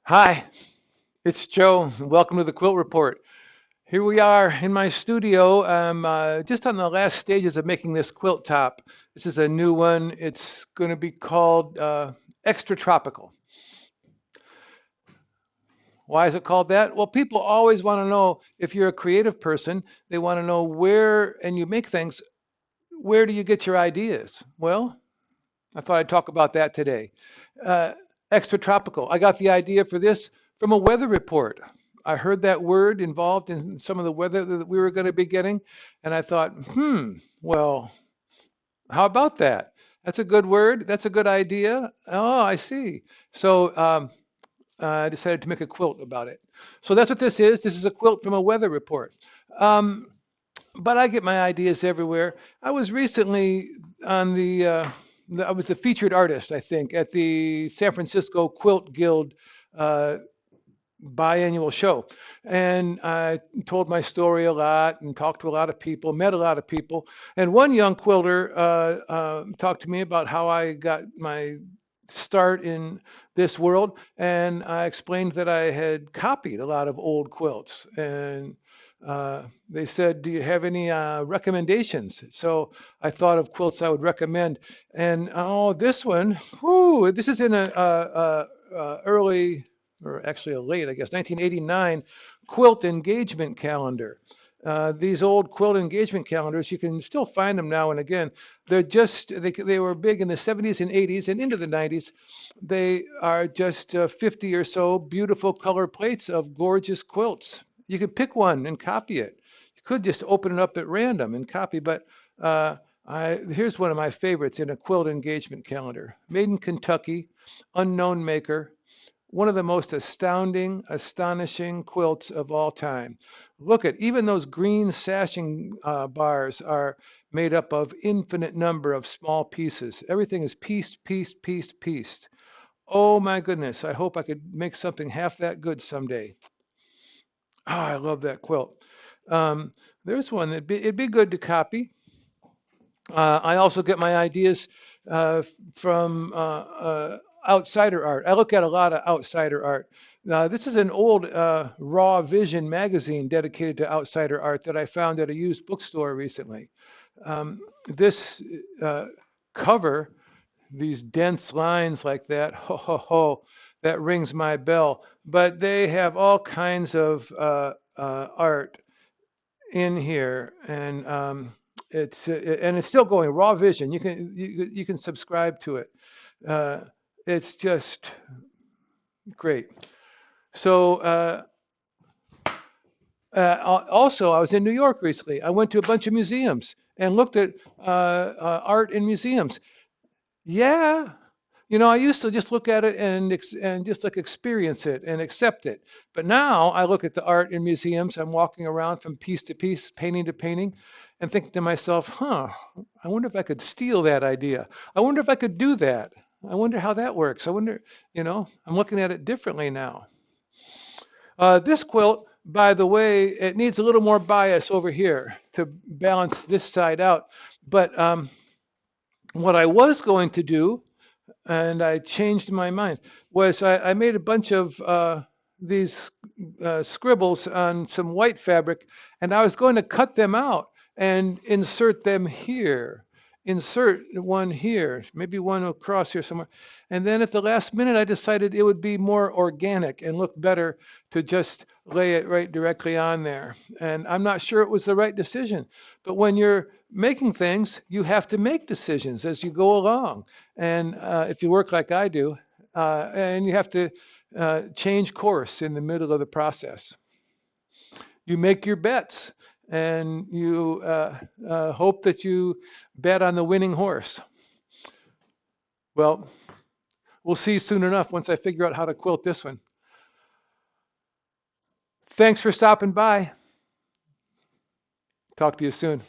Hi, it's Joe. Welcome to the Quilt Report. Here we are in my studio. I'm just on the last stages of making this quilt top. This is a new one. It's going to be called Extra Tropical. Why is it called that? Well, people always want to know if you're a creative person, they want to know where, and you make things, where do you get your ideas? Well, I thought I'd talk about that today. Uh, Extra tropical. I got the idea for this from a weather report. I heard that word involved in some of the weather that we were going to be getting, and I thought, well, how about that? That's a good word. That's a good idea. Oh, I see. So I decided to make a quilt about it. So that's what this is. This is a quilt from a weather report. Um, but I get my ideas everywhere. I was recently on I was the featured artist, I think, at the San Francisco Quilt Guild uh, biannual show. And I told my story a lot and talked to a lot of people, met a lot of people. And one young quilter talked to me about how I got my start in this world. And I explained that I had copied a lot of old quilts. And they said, "Do you have any recommendations?" So I thought of quilts I would recommend. And oh, this one, whoo, this is in a early, or actually a late, I guess, 1989 quilt engagement calendar. These old quilt engagement calendars, you can still find them now and again. They were big in the 70s and 80s and into the 90s. They are just 50 or so beautiful color plates of gorgeous quilts. You could pick one and copy it. You could just open it up at random and copy, but here's one of my favorites in a quilt engagement calendar. Made in Kentucky, unknown maker, one of the most astounding, astonishing quilts of all time. Look at even those green sashing bars are made up of infinite number of small pieces. Everything is pieced, pieced, pieced, pieced. Oh my goodness, I hope I could make something half that good someday. Ah, I love that quilt. There's one it'd be good to copy. I also get my ideas from outsider art. I look at a lot of outsider art. This is an old Raw Vision magazine dedicated to outsider art that I found at a used bookstore recently. This cover, these dense lines like that, ho ho ho, that rings my bell. But they have all kinds of art in here, and it's still going. Raw Vision. You can subscribe to it. Uh, it's just great. So also, I was in New York recently. I went to a bunch of museums and looked at art in museums. Yeah. I used to just look at it and just like experience it and accept it. But now I look at the art in museums. I'm walking around from piece to piece, painting to painting, and thinking to myself, I wonder if I could steal that idea. I wonder if I could do that. I wonder how that works. I wonder, I'm looking at it differently now. This quilt, by the way, it needs a little more bias over here to balance this side out. But what I was going to do, and I changed my mind, was I made a bunch of these scribbles on some white fabric, and I was going to cut them out and insert them here. Insert one here, maybe one across here somewhere. And then at the last minute, I decided it would be more organic and look better to just lay it right directly on there. And I'm not sure it was the right decision, but when you're making things, you have to make decisions as you go along. And if you work like I do, and you have to change course in the middle of the process. You make your bets and you hope that you bet on the winning horse. Well, we'll see soon enough once I figure out how to quilt this one. Thanks for stopping by. Talk to you soon.